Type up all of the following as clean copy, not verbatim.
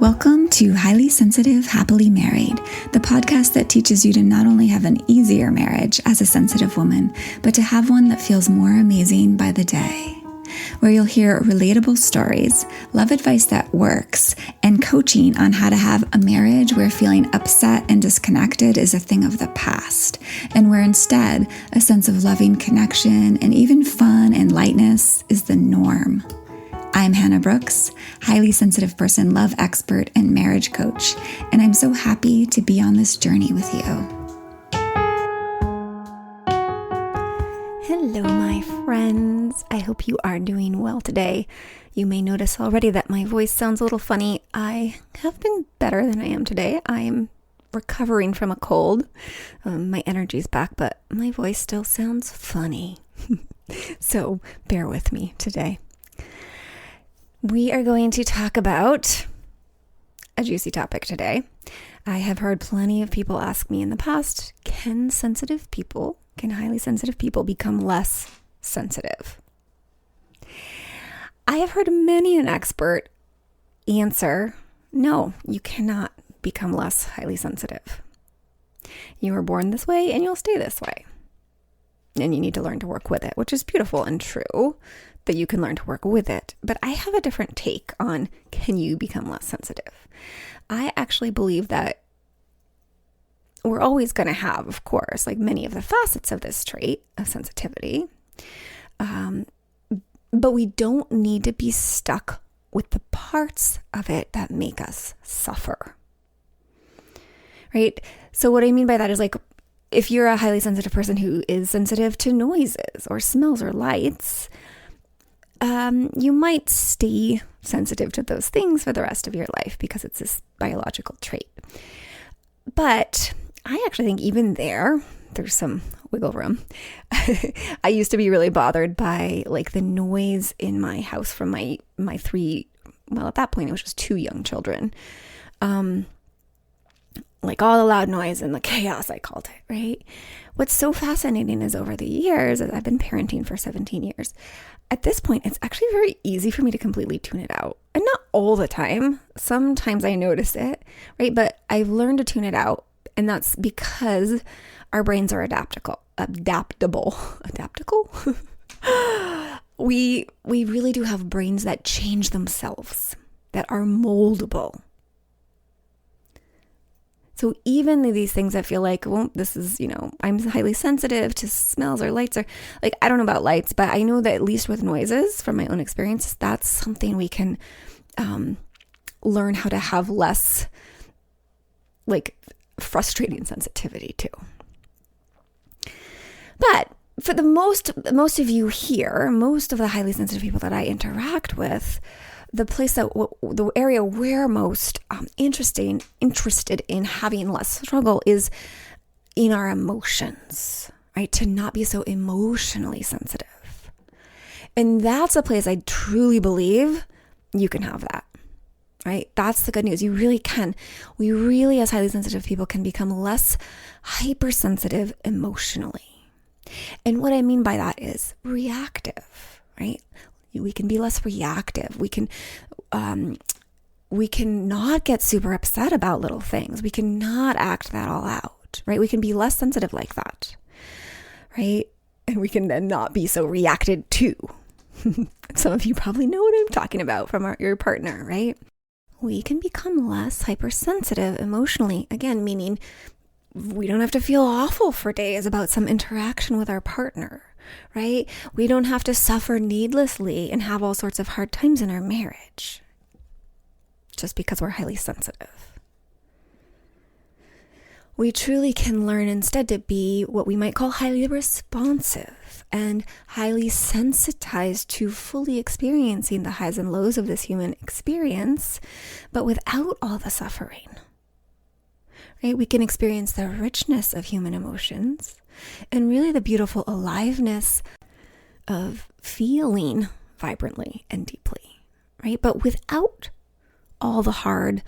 Welcome to Highly Sensitive, Happily Married, the podcast that teaches you to not only have an easier marriage as a sensitive woman, but to have one that feels more amazing by the day. Where you'll hear relatable stories, love advice that works, and coaching on how to have a marriage where feeling upset and disconnected is a thing of the past, and where instead a sense of loving connection and even fun and lightness is the norm. I'm Hannah Brooks, highly sensitive person, love expert, and marriage coach, and I'm so happy to be on this journey with you. Hello, my friends. I hope you are doing well today. You may notice already that my voice sounds a little funny. I have been better than I am today. I'm recovering from a cold. My energy's back, but my voice still sounds funny. So bear with me today. We are going to talk about a juicy topic today. I have heard plenty of people ask me in the past, can highly sensitive people become less sensitive? I have heard many an expert answer, no, you cannot become less highly sensitive. You were born this way and you'll stay this way. And you need to learn to work with it, which is beautiful and true that you can learn to work with it. But I have a different take on, can you become less sensitive? I actually believe that we're always going to have, of course, like many of the facets of this trait of sensitivity. But we don't need to be stuck with the parts of it that make us suffer. Right? So what I mean by that is, like, if you're a highly sensitive person who is sensitive to noises or smells or lights, you might stay sensitive to those things for the rest of your life because it's this biological trait. But I actually think even there's some wiggle room. I used to be really bothered by like the noise in my house from my three, well, at that point it was just two young children. Like all the loud noise and the chaos, I called it, right? What's so fascinating is over the years, as I've been parenting for 17 years, at this point, it's actually very easy for me to completely tune it out. And not all the time. Sometimes I notice it, right? But I've learned to tune it out. And that's because our brains are adaptable. We really do have brains that change themselves, that are moldable. So even these things that feel like, well, this is, I'm highly sensitive to smells or lights, or like, I don't know about lights, but I know that at least with noises from my own experience, that's something we can learn how to have less like frustrating sensitivity to. But for the most of you here, most of the highly sensitive people that I interact with, the area we're most interested in having less struggle is in our emotions, right? To not be so emotionally sensitive. And that's a place I truly believe you can have that, right? That's the good news. You really can. We really, as highly sensitive people, can become less hypersensitive emotionally. And what I mean by that is reactive, right? We can be less reactive. We can not get super upset about little things. We can not act that all out, right? We can be less sensitive like that, right? And we can then not be so reacted to. Some of you probably know what I'm talking about from your partner, right? We can become less hypersensitive emotionally. Again, meaning we don't have to feel awful for days about some interaction with our partner. Right? We don't have to suffer needlessly and have all sorts of hard times in our marriage just because we're highly sensitive. We truly can learn instead to be what we might call highly responsive and highly sensitized to fully experiencing the highs and lows of this human experience, but without all the suffering. Right? We can experience the richness of human emotions and really the beautiful aliveness of feeling vibrantly and deeply, right? But without all the hard,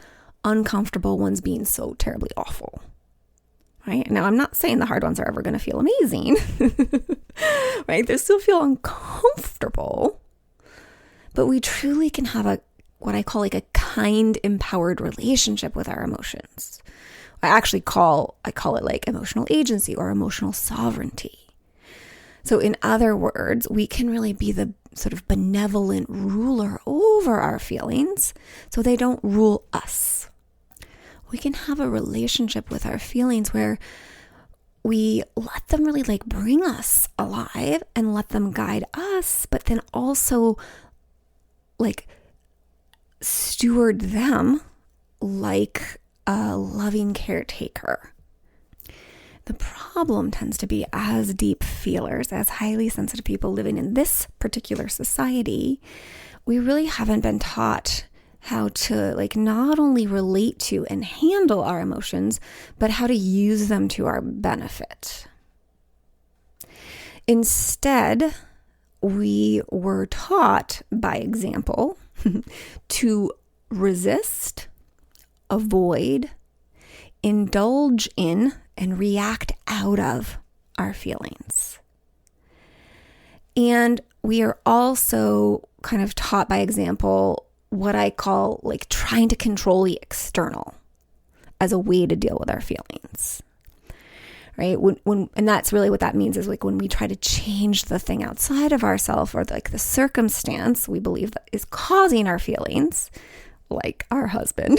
uncomfortable ones being so terribly awful, right? Now, I'm not saying the hard ones are ever going to feel amazing, right? They still feel uncomfortable, but we truly can have what I call like a kind, empowered relationship with our emotions. I call it like emotional agency or emotional sovereignty. So in other words, we can really be the sort of benevolent ruler over our feelings so they don't rule us. We can have a relationship with our feelings where we let them really like bring us alive and let them guide us, but then also like steward them like a loving caretaker. The problem tends to be, as deep feelers, as highly sensitive people living in this particular society, we really haven't been taught how to like not only relate to and handle our emotions, but how to use them to our benefit. Instead, we were taught, by example, to resist, avoid, indulge in, and react out of our feelings. And we are also kind of taught, by example, what I call like trying to control the external as a way to deal with our feelings. Right? And that's really what that means, is like when we try to change the thing outside of ourselves, or like the circumstance we believe that is causing our feelings, like our husband,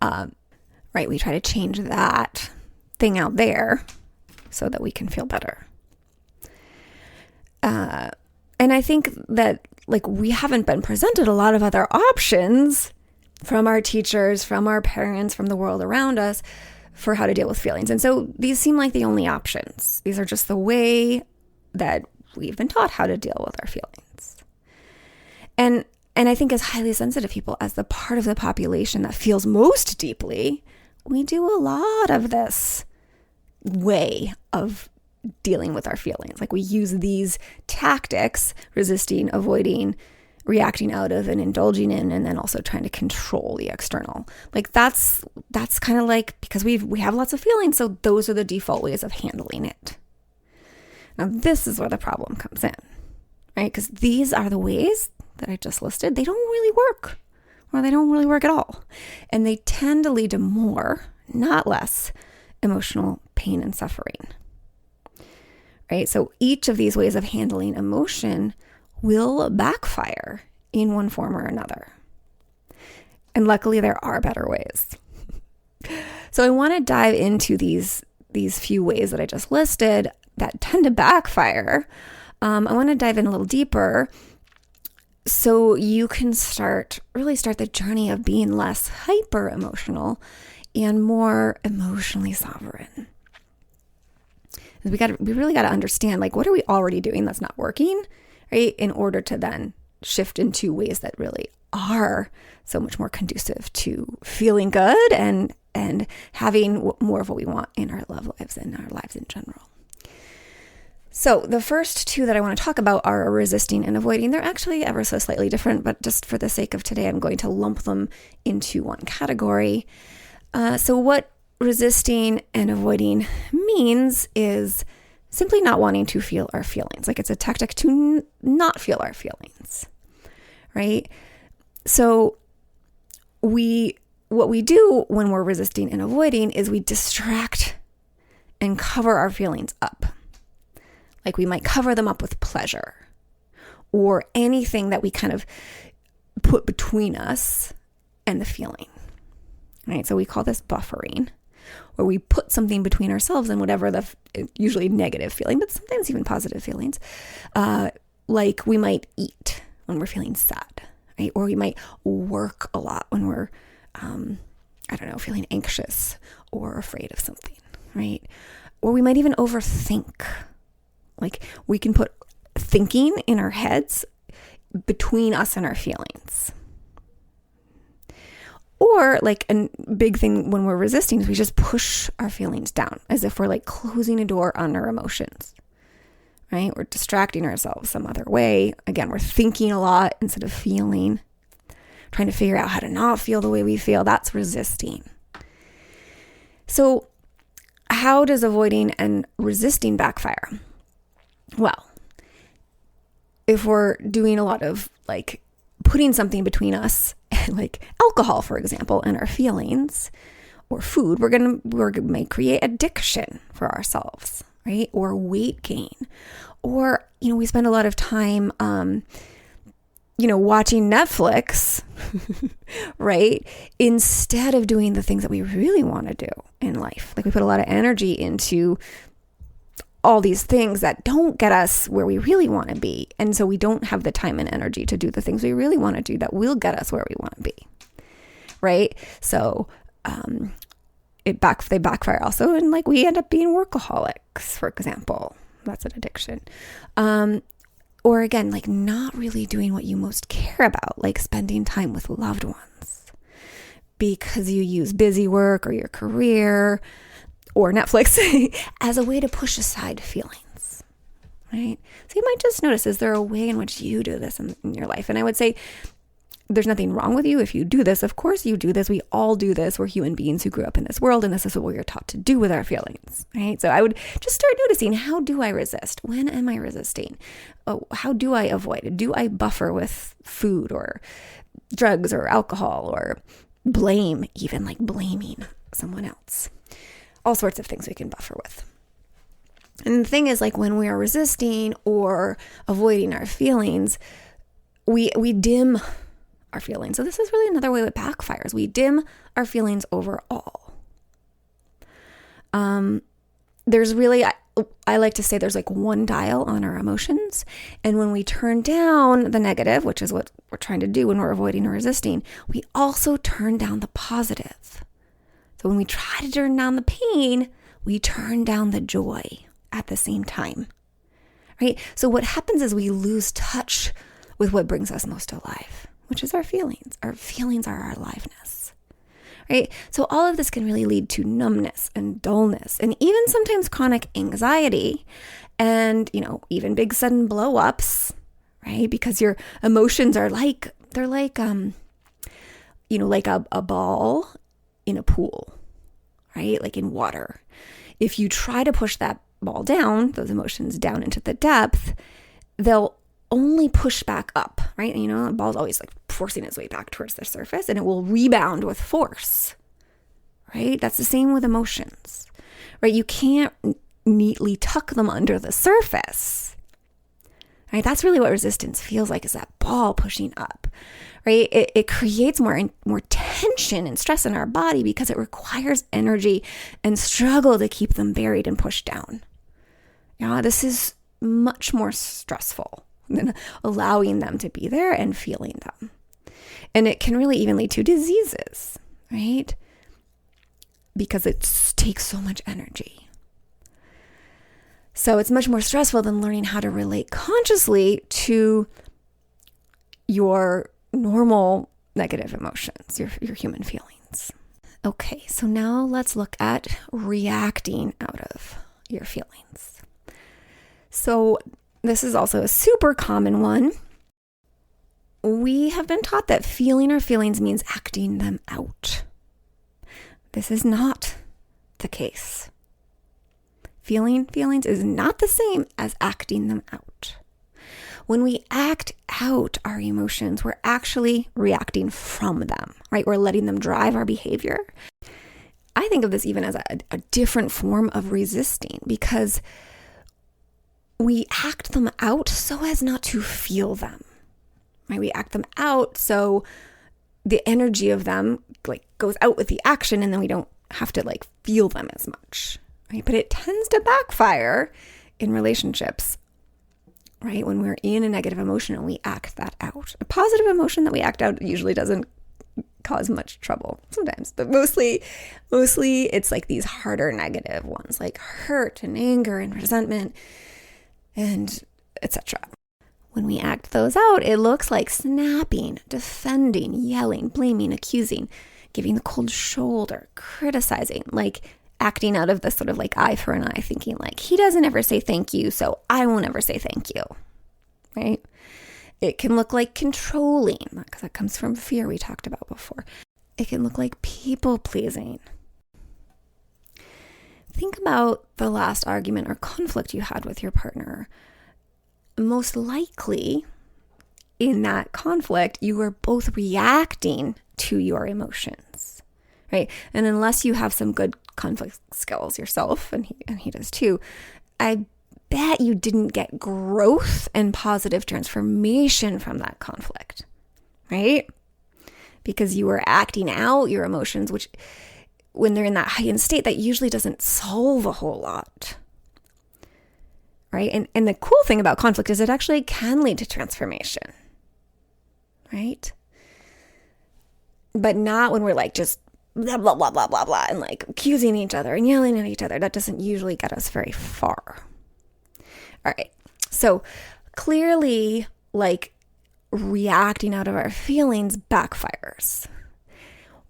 right? We try to change that thing out there so that we can feel better. And I think that like we haven't been presented a lot of other options from our teachers, from our parents, from the world around us for how to deal with feelings. And so these seem like the only options. These are just the way that we've been taught how to deal with our feelings. And I think as highly sensitive people, as the part of the population that feels most deeply, we do a lot of this way of dealing with our feelings. Like we use these tactics, resisting, avoiding, reacting out of, and indulging in, and then also trying to control the external. Like that's kind of like, because we have lots of feelings, so those are the default ways of handling it. Now this is where the problem comes in, right? Because these are the ways that I just listed. They don't really work, or they don't really work at all. And they tend to lead to more, not less, emotional pain and suffering. Right? So each of these ways of handling emotion will backfire in one form or another. And luckily there are better ways. So I want to dive into these few ways that I just listed that tend to backfire. I want to dive in a little deeper so you can really start the journey of being less hyper emotional and more emotionally sovereign. We really got to understand, like, what are we already doing that's not working, right? In order to then shift into ways that really are so much more conducive to feeling good and having more of what we want in our love lives and our lives in general. So the first two that I want to talk about are resisting and avoiding. They're actually ever so slightly different, but just for the sake of today, I'm going to lump them into one category. So what resisting and avoiding means is simply not wanting to feel our feelings. Like it's a tactic to not feel our feelings, right? So what we do when we're resisting and avoiding is we distract and cover our feelings up. Like we might cover them up with pleasure or anything that we kind of put between us and the feeling, right? So we call this buffering, where we put something between ourselves and whatever the usually negative feeling, but sometimes even positive feelings. Like we might eat when we're feeling sad, right? Or we might work a lot when we're, feeling anxious or afraid of something, right? Or we might even overthink. Like we can put thinking in our heads between us and our feelings. Or like a big thing when we're resisting is we just push our feelings down as if we're like closing a door on our emotions, right? We're distracting ourselves some other way. Again, we're thinking a lot instead of feeling, trying to figure out how to not feel the way we feel. That's resisting. So how does avoiding and resisting backfire? Well, if we're doing a lot of like putting something between us, like alcohol, for example, and our feelings, or food, we may create addiction for ourselves, right? Or weight gain. Or, we spend a lot of time, watching Netflix, right? Instead of doing the things that we really want to do in life. Like we put a lot of energy into all these things that don't get us where we really want to be. And so we don't have the time and energy to do the things we really want to do that will get us where we want to be, right? So they backfire also, and like we end up being workaholics, for example. That's an addiction. Or again, like not really doing what you most care about, like spending time with loved ones, because you use busy work or your career or Netflix as a way to push aside feelings, right? So you might just notice, is there a way in which you do this in your life? And I would say there's nothing wrong with you if you do this. Of course you do this. We all do this. We're human beings who grew up in this world, and this is what we're taught to do with our feelings, right? So I would just start noticing, how do I resist? When am I resisting? How do I avoid? Do I buffer with food or drugs or alcohol or blame, even like blaming someone else? All sorts of things we can buffer with. And the thing is, like when we are resisting or avoiding our feelings, we dim our feelings. So this is really another way it backfires. We dim our feelings overall. There's really, I like to say there's like one dial on our emotions. And when we turn down the negative, which is what we're trying to do when we're avoiding or resisting, we also turn down the positive. So when we try to turn down the pain, we turn down the joy at the same time, right? So what happens is we lose touch with what brings us most alive, which is our feelings. Our feelings are our aliveness, right? So all of this can really lead to numbness and dullness, and even sometimes chronic anxiety, and, even big sudden blow-ups, right? Because your emotions are like a ball in a pool, right? Like in water. If you try to push that ball down, those emotions down into the depth, they'll only push back up, right? And the ball's always like forcing its way back towards the surface, and it will rebound with force, right? That's the same with emotions, right? You can't neatly tuck them under the surface, right? That's really what resistance feels like, is that ball pushing up, right? It creates more tension and stress in our body because it requires energy and struggle to keep them buried and pushed down. This is much more stressful than allowing them to be there and feeling them. And it can really even lead to diseases, right? Because it takes so much energy. So it's much more stressful than learning how to relate consciously to your normal negative emotions, your human feelings. Okay, so now let's look at reacting out of your feelings. So this is also a super common one. We have been taught that feeling our feelings means acting them out. This is not the case. Feeling feelings is not the same as acting them out. When we act out our emotions, we're actually reacting from them, right? We're letting them drive our behavior. I think of this even as a different form of resisting, because we act them out so as not to feel them, right? We act them out so the energy of them goes out with the action, and then we don't have to feel them as much, right? But it tends to backfire in relationships, right? When we're in a negative emotion and we act that out. A positive emotion that we act out usually doesn't cause much trouble sometimes, but mostly it's like these harder negative ones, like hurt and anger and resentment and etc. When we act those out, it looks like snapping, defending, yelling, blaming, accusing, giving the cold shoulder, criticizing, acting out of this sort of eye for an eye, thinking he doesn't ever say thank you, so I won't ever say thank you, right? It can look like controlling, because that comes from fear we talked about before. It can look like people pleasing. Think about the last argument or conflict you had with your partner. Most likely, in that conflict, you are both reacting to your emotions, right? And unless you have some good conflict skills yourself, and he does too, I bet you didn't get growth and positive transformation from that conflict, right? Because you were acting out your emotions, which when they're in that heightened state, that usually doesn't solve a whole lot, right? And the cool thing about conflict is it actually can lead to transformation, right? But not when we're like just blah, blah, blah, blah, blah, blah, and like accusing each other and yelling at each other. That doesn't usually get us very far. All right. So clearly, like reacting out of our feelings backfires.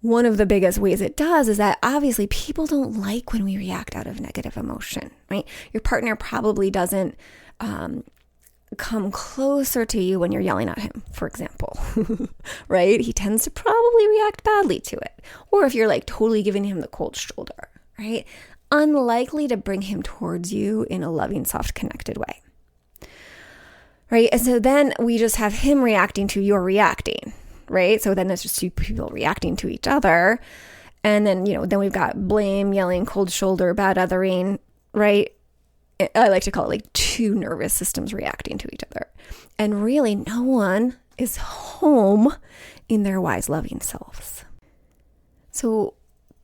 One of the biggest ways it does is that obviously people don't like when we react out of negative emotion, right? Your partner probably doesn't come closer to you when you're yelling at him, for example, right? He tends to probably react badly to it. Or if you're like totally giving him the cold shoulder, right? Unlikely to bring him towards you in a loving, soft, connected way, right? And so then we just have him reacting to your reacting, right? So then it's just two people reacting to each other. And then, then we've got blame, yelling, cold shoulder, bad othering, right? I like to call it like two nervous systems reacting to each other. And really no one is home in their wise, loving selves. So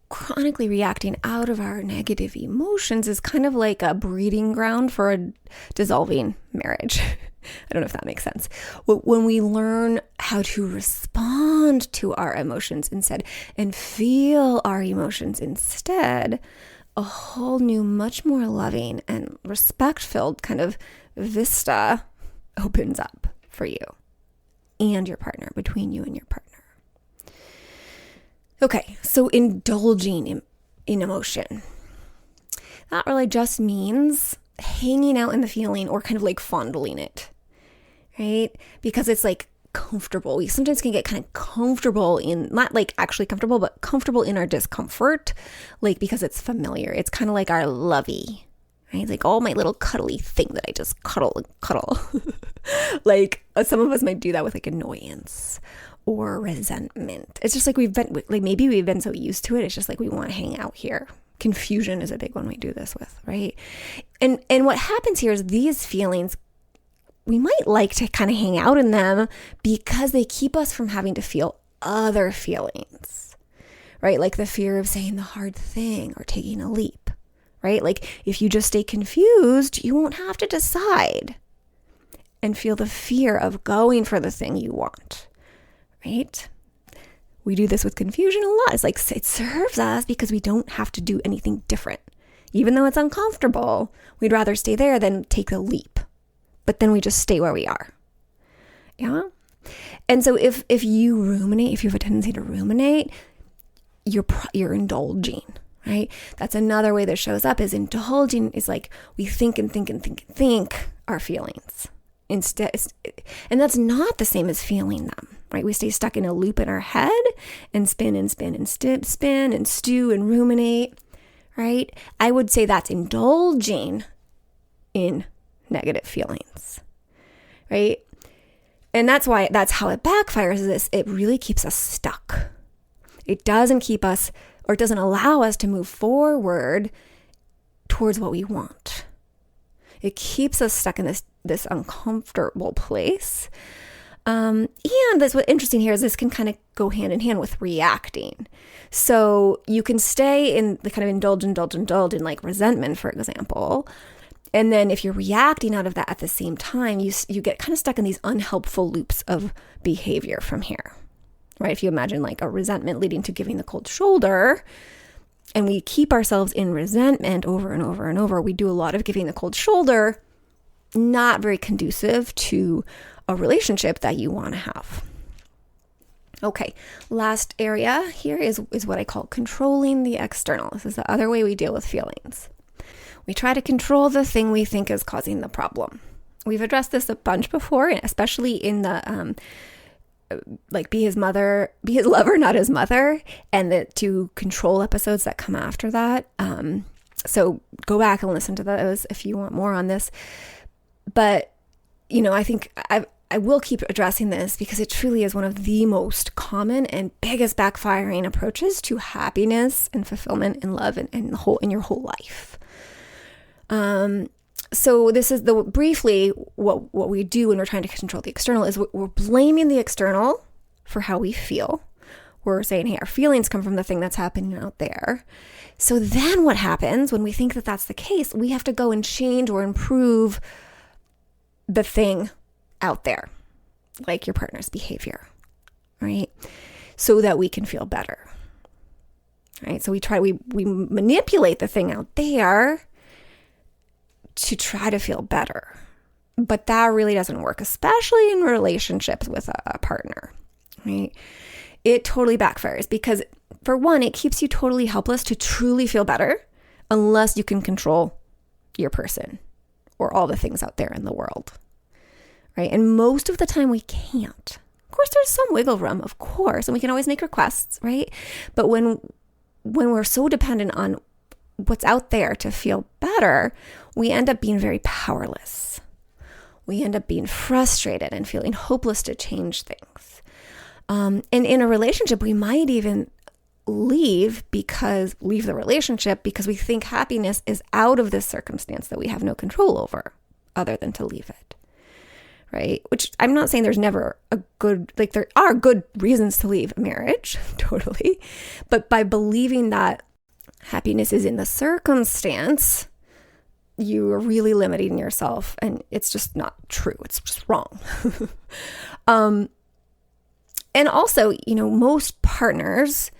chronically reacting out of our negative emotions is kind of like a breeding ground for a dissolving marriage. I don't know if that makes sense. When we learn how to respond to our emotions instead and feel our emotions instead, a whole new, much more loving and respect-filled kind of vista opens up for you and your partner, between you and your partner. Okay, so indulging in emotion. That really just means hanging out in the feeling or kind of like fondling it, right? Because it's like comfortable. We sometimes can get kind of comfortable in, not like actually comfortable, but comfortable in our discomfort, like because it's familiar. It's kind of like our lovey, right? Like, oh, my little cuddly thing that I just cuddle and cuddle. Like some of us might do that with like annoyance or resentment. It's just like maybe we've been so used to it. It's just like we want to hang out here. Confusion is a big one we do this with, right? And what happens here is these feelings, we might like to kind of hang out in them because they keep us from having to feel other feelings, right? Like the fear of saying the hard thing or taking a leap, right? Like if you just stay confused, you won't have to decide and feel the fear of going for the thing you want, right? We do this with confusion a lot. It's like it serves us because we don't have to do anything different. Even though it's uncomfortable, we'd rather stay there than take a leap. But then we just stay where we are. Yeah? And so if you ruminate, if you have a tendency to ruminate, you're indulging, right? That's another way that shows up is indulging is like we think and think and think and think our feelings. Instead, and that's not the same as feeling them, right? We stay stuck in a loop in our head and spin and spin and spin and stew and ruminate, right? I would say that's indulging in negative feelings, right? And that's how it backfires is this. It really keeps us stuck. It doesn't keep us, or it doesn't allow us to move forward towards what we want. It keeps us stuck in this uncomfortable place. And that's what's interesting here is this can kind of go hand in hand with reacting. So you can stay in the kind of indulge in like resentment, for example. And then if you're reacting out of that at the same time, you get kind of stuck in these unhelpful loops of behavior from here, right? If you imagine like a resentment leading to giving the cold shoulder, and we keep ourselves in resentment over and over and over, we do a lot of giving the cold shoulder, not very conducive to a relationship that you want to have. Okay, last area here is what I call controlling the external. This is the other way we deal with feelings. We try to control the thing we think is causing the problem. We've addressed this a bunch before, especially in the like be his lover, not his mother, and the two control episodes that come after that. So go back and listen to those if you want more on this. But, I think I will keep addressing this because it truly is one of the most common and biggest backfiring approaches to happiness and fulfillment and love and in your whole life. So this is briefly what we do when we're trying to control the external is we're blaming the external for how we feel. We're saying, hey, our feelings come from the thing that's happening out there. So then what happens when we think that that's the case? We have to go and change or improve the thing out there, like your partner's behavior, right? So that we can feel better, right? So we manipulate the thing out there to try to feel better. But that really doesn't work, especially in relationships with a partner, right? It totally backfires because, for one, it keeps you totally helpless to truly feel better unless you can control your person or all the things out there in the world, right? And most of the time we can't. Of course, there's some wiggle room, of course, and we can always make requests, right? But when we're so dependent on what's out there to feel better, we end up being very powerless. We end up being frustrated and feeling hopeless to change things. And in a relationship, we might even leave the relationship because we think happiness is out of this circumstance that we have no control over other than to leave it, right? Which I'm not saying there's never there are good reasons to leave a marriage, totally. But by believing that happiness is in the circumstance, you are really limiting yourself, and it's just not true. It's just wrong. And also, most partners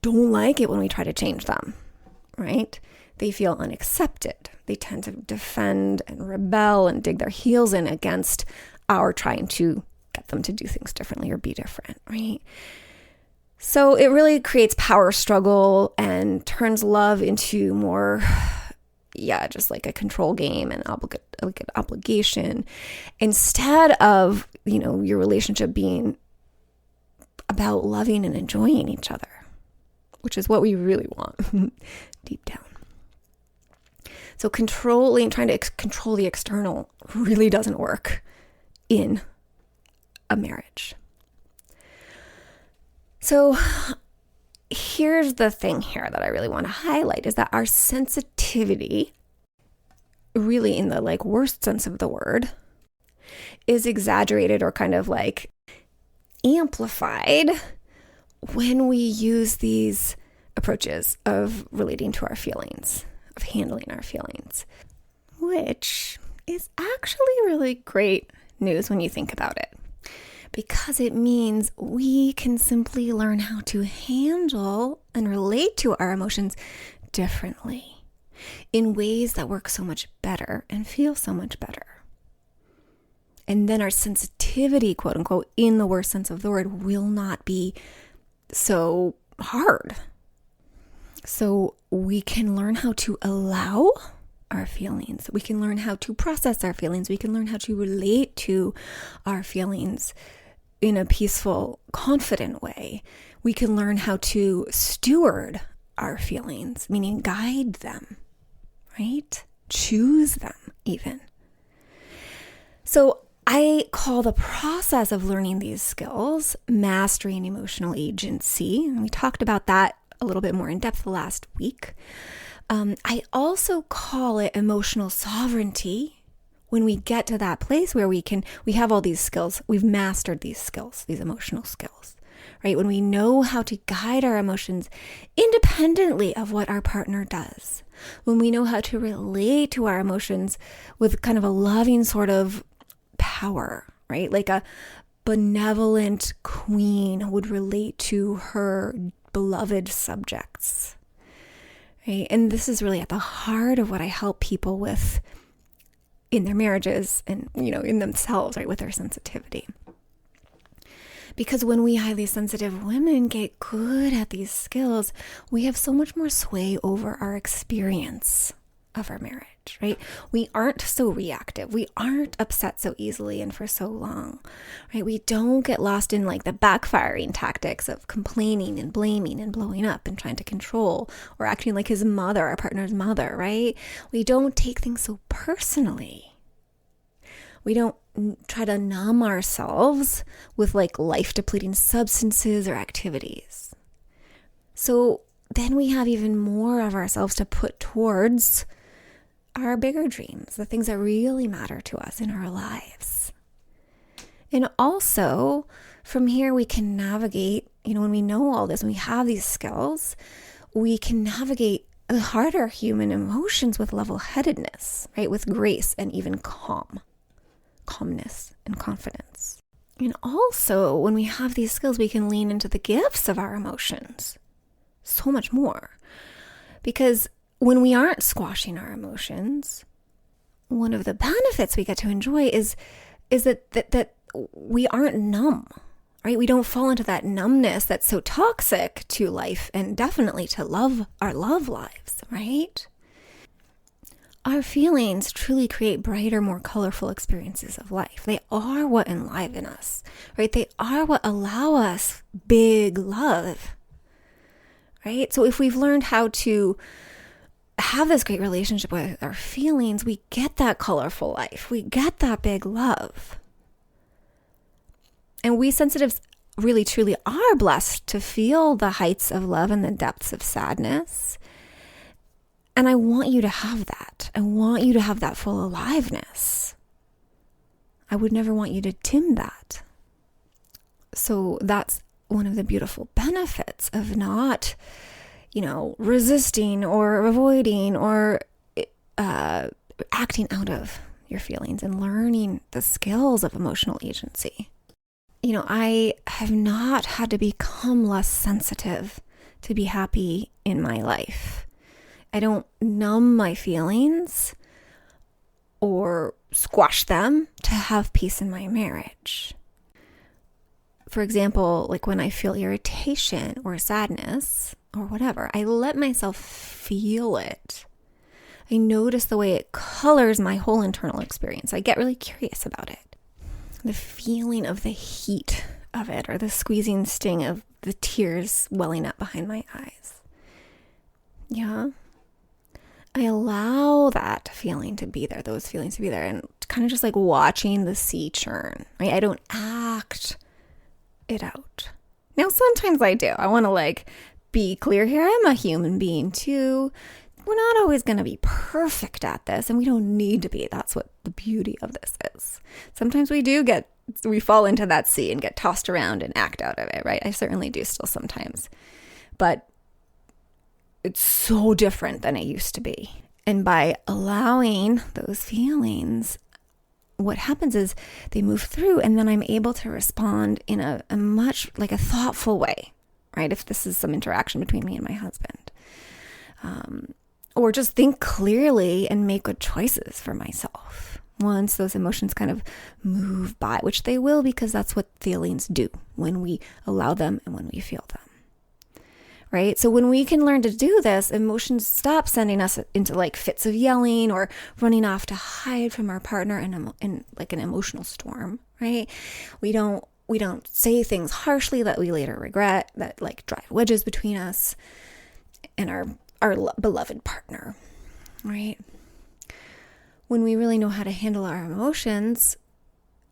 don't like it when we try to change them, right? They feel unaccepted. They tend to defend and rebel and dig their heels in against our trying to get them to do things differently or be different, right? So it really creates power struggle and turns love into more, just like a control game and an obligation, instead of, your relationship being about loving and enjoying each other, which is what we really want deep down. So trying to control the external really doesn't work in a marriage. So here's the thing here that I really want to highlight is that our sensitivity, really in the worst sense of the word, is exaggerated or kind of amplified when we use these approaches of relating to our feelings, of handling our feelings, which is actually really great news when you think about it, because it means we can simply learn how to handle and relate to our emotions differently in ways that work so much better and feel so much better. And then our sensitivity, quote unquote, in the worst sense of the word, will not be so hard. So we can learn how to allow our feelings. We can learn how to process our feelings. We can learn how to relate to our feelings in a peaceful, confident way. We can learn how to steward our feelings, meaning guide them, right? Choose them even. So I call the process of learning these skills mastering emotional agency. And we talked about that a little bit more in depth last week. I also call it emotional sovereignty when we get to that place where we have all these skills. We've mastered these skills, these emotional skills, right? When we know how to guide our emotions independently of what our partner does. When we know how to relate to our emotions with kind of a loving sort of power, right? Like a benevolent queen would relate to her beloved subjects, right? And this is really at the heart of what I help people with in their marriages and, in themselves, right? With their sensitivity. Because when we highly sensitive women get good at these skills, we have so much more sway over our experience of our marriage, right? We aren't so reactive. We aren't upset so easily and for so long, right? We don't get lost in the backfiring tactics of complaining and blaming and blowing up and trying to control or acting like his mother, our partner's mother, right? We don't take things so personally. We don't try to numb ourselves with like life depleting substances or activities. So then we have even more of ourselves to put towards our bigger dreams, the things that really matter to us in our lives. And also from here, we can navigate, when we know all this, when we have these skills, we can navigate the harder human emotions with level-headedness, right? With grace and even calmness and confidence. And also, when we have these skills, we can lean into the gifts of our emotions so much more. Because when we aren't squashing our emotions, one of the benefits we get to enjoy is that we aren't numb, right? We don't fall into that numbness that's so toxic to life and definitely to our love lives, right? Our feelings truly create brighter, more colorful experiences of life. They are what enliven us, right? They are what allow us big love, right? So if we've learned how to have this great relationship with our feelings, we get that colorful life. We get that big love. And we sensitives really, truly are blessed to feel the heights of love and the depths of sadness. And I want you to have that. I want you to have that full aliveness. I would never want you to dim that. So that's one of the beautiful benefits of not, resisting or avoiding or acting out of your feelings and learning the skills of emotional agency. I have not had to become less sensitive to be happy in my life. I don't numb my feelings or squash them to have peace in my marriage. For example, like when I feel irritation or sadness or whatever, I let myself feel it. I notice the way it colors my whole internal experience. I get really curious about it. The feeling of the heat of it, or the squeezing sting of the tears welling up behind my eyes. Yeah. I allow that feeling to be there, those feelings to be there, and kind of just like watching the sea churn, right? I don't act it out. Now, sometimes I do. I want to be clear here. I'm a human being too. We're not always going to be perfect at this, and we don't need to be. That's what the beauty of this is. Sometimes we fall into that sea and get tossed around and act out of it, right? I certainly do still sometimes. But it's so different than it used to be. And by allowing those feelings, what happens is they move through, and then I'm able to respond in a much a thoughtful way, right? If this is some interaction between me and my husband. Or just think clearly and make good choices for myself once those emotions kind of move by, which they will, because that's what feelings do when we allow them and when we feel them, right? So when we can learn to do this, emotions stop sending us into fits of yelling or running off to hide from our partner in an emotional storm, right? We don't say things harshly that we later regret, that drive wedges between us and our beloved partner, right? When we really know how to handle our emotions,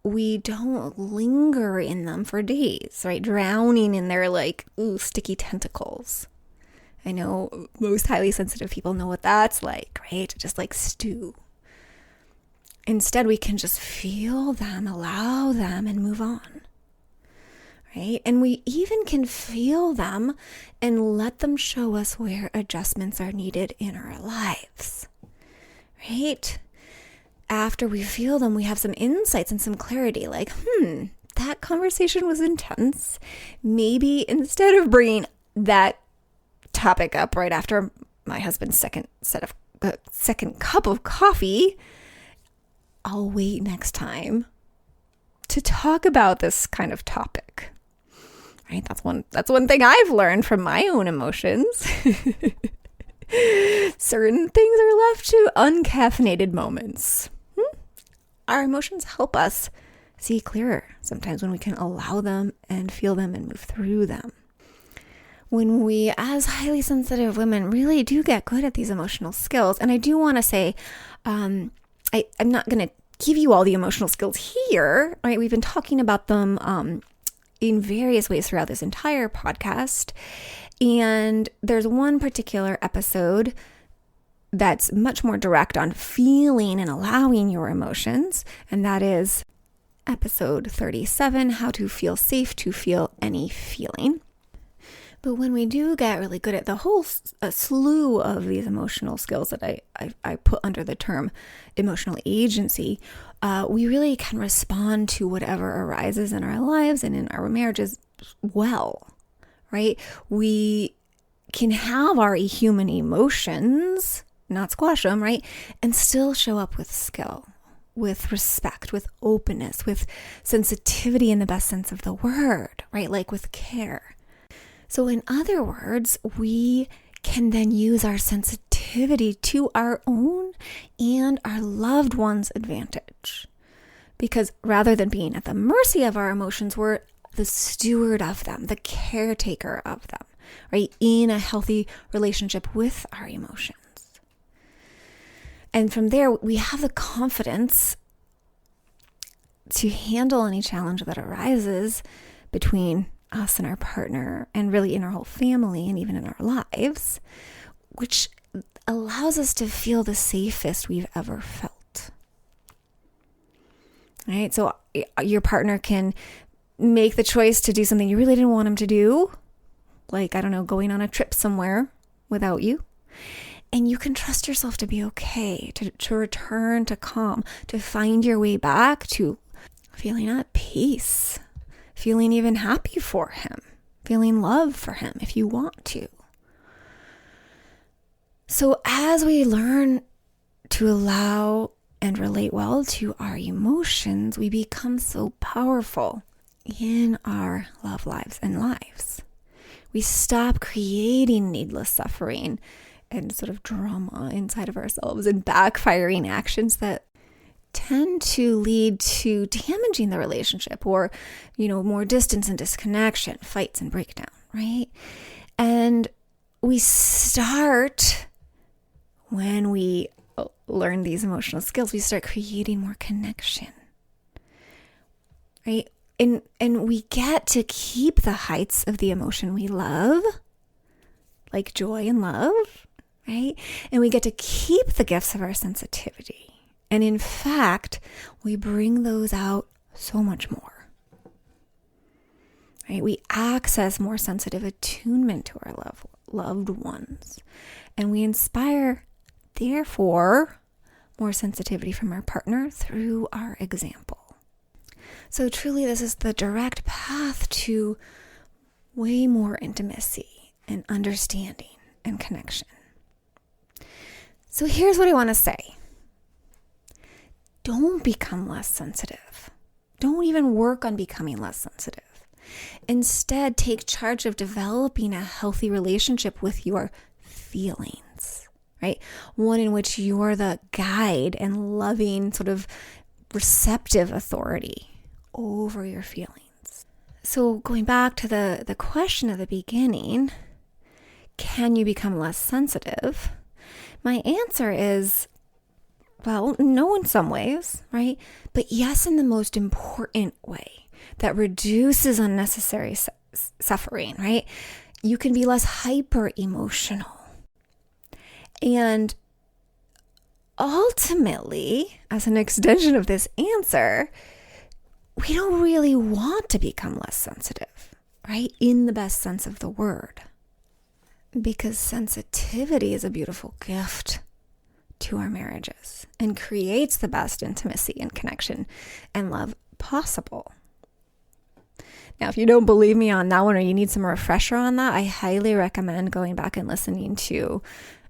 we don't linger in them for days, right? Drowning in their sticky tentacles. I know most highly sensitive people know what that's like, right? Just stew. Instead, we can just feel them, allow them, and move on. Right? And we even can feel them and let them show us where adjustments are needed in our lives, right? After we feel them, we have some insights and some clarity, that conversation was intense. Maybe instead of bringing that topic up right after my husband's second cup of coffee, I'll wait next time to talk about this kind of topic. Right? That's one thing I've learned from my own emotions. Certain things are left to uncaffeinated moments. Our emotions help us see clearer sometimes when we can allow them and feel them and move through them. When we, as highly sensitive women, really do get good at these emotional skills, and I do want to say, I'm not going to give you all the emotional skills here, right? We've been talking about them in various ways throughout this entire podcast. And there's one particular episode that's much more direct on feeling and allowing your emotions. And that is episode 37, How to Feel Safe to Feel Any Feeling. But when we do get really good at the whole slew of these emotional skills that I put under the term emotional agency, we really can respond to whatever arises in our lives and in our marriages well, right? We can have our human emotions, not squash them, right? And still show up with skill, with respect, with openness, with sensitivity in the best sense of the word, right? Like with care. So in other words, we can then use our sensitivity to our own and our loved ones' advantage. Because rather than being at the mercy of our emotions, we're the steward of them, the caretaker of them, right? In a healthy relationship with our emotions. And from there, we have the confidence to handle any challenge that arises between us and our partner, and really in our whole family and even in our lives, which allows us to feel the safest we've ever felt. Right? So your partner can make the choice to do something you really didn't want him to do, like, I don't know, going on a trip somewhere without you. And you can trust yourself to be okay, to return to calm, to find your way back to feeling at peace, feeling even happy for him, feeling love for him if you want to. So as we learn to allow and relate well to our emotions, we become so powerful in our love lives and lives. We stop creating needless suffering and sort of drama inside of ourselves and backfiring actions that tend to lead to damaging the relationship or, more distance and disconnection, fights and breakdown, right? And we start, when we learn these emotional skills, we start creating more connection, right? And we get to keep the heights of the emotion we love, like joy and love, right? And we get to keep the gifts of our sensitivity. And in fact, we bring those out so much more, right? We access more sensitive attunement to our loved ones. And we inspire, therefore, more sensitivity from our partner through our example. So truly, this is the direct path to way more intimacy and understanding and connection. So here's what I want to say. Don't become less sensitive. Don't even work on becoming less sensitive. Instead, take charge of developing a healthy relationship with your feelings, right? One in which you're the guide and loving, sort of receptive authority over your feelings. So going back to the question at the beginning, can you become less sensitive? My answer is, well, no in some ways, right? But yes, in the most important way that reduces unnecessary suffering, right? You can be less hyper emotional. And ultimately, as an extension of this answer, we don't really want to become less sensitive, right? In the best sense of the word. Because sensitivity is a beautiful gift to our marriages and creates the best intimacy and connection and love possible. Now, if you don't believe me on that one or you need some refresher on that, I highly recommend going back and listening to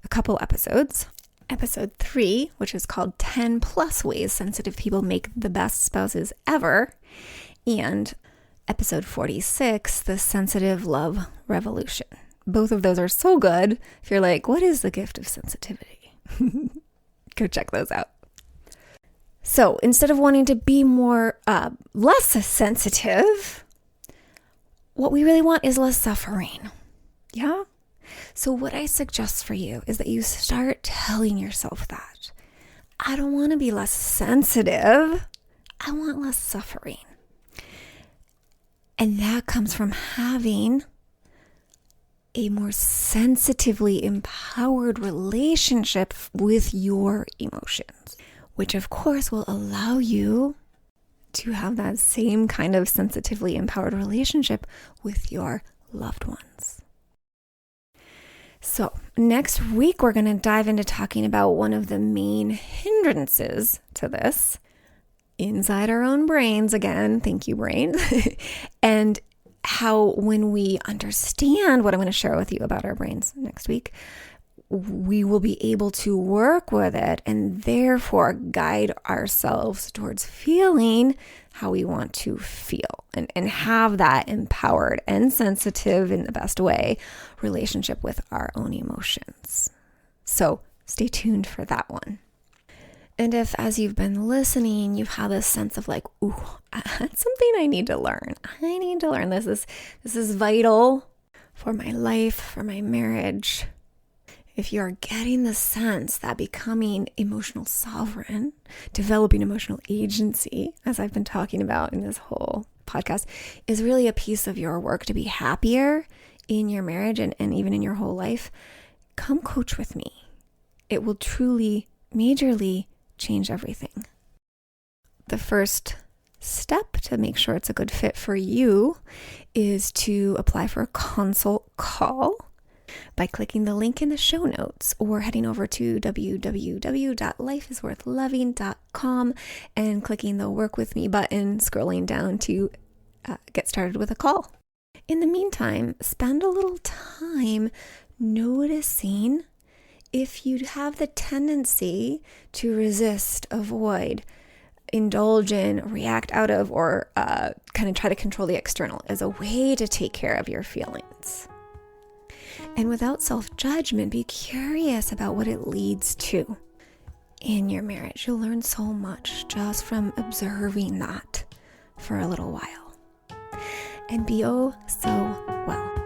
a couple episodes. Episode 3, which is called 10 plus ways sensitive people make the best spouses ever. And episode 46, the sensitive love revolution. Both of those are so good. If you're like, what is the gift of sensitivity? Go check those out. So instead of wanting to be less sensitive, what we really want is less suffering. Yeah? So what I suggest for you is that you start telling yourself that I don't want to be less sensitive. I want less suffering. And that comes from having a more sensitively empowered relationship with your emotions, which of course will allow you to have that same kind of sensitively empowered relationship with your loved ones. So next week, we're going to dive into talking about one of the main hindrances to this inside our own brains. Again, thank you, brain. And how when we understand what I'm going to share with you about our brains next week, we will be able to work with it and therefore guide ourselves towards feeling how we want to feel and have that empowered and sensitive in the best way relationship with our own emotions. So stay tuned for that one. And if, as you've been listening, you've had this sense of like, ooh, that's something I need to learn. I need to learn this. This is vital for my life, for my marriage. If you're getting the sense that becoming emotional sovereign, developing emotional agency, as I've been talking about in this whole podcast, is really a piece of your work to be happier in your marriage and even in your whole life, come coach with me. It will truly, majorly change everything. The first step to make sure it's a good fit for you is to apply for a consult call by clicking the link in the show notes or heading over to www.lifeisworthloving.com and clicking the work with me button, scrolling down to get started with a call. In the meantime, spend a little time noticing if you have the tendency to resist, avoid, indulge in, react out of, or kind of try to control the external as a way to take care of your feelings. And without self-judgment, be curious about what it leads to in your marriage. You'll learn so much just from observing that for a little while. And be oh so well.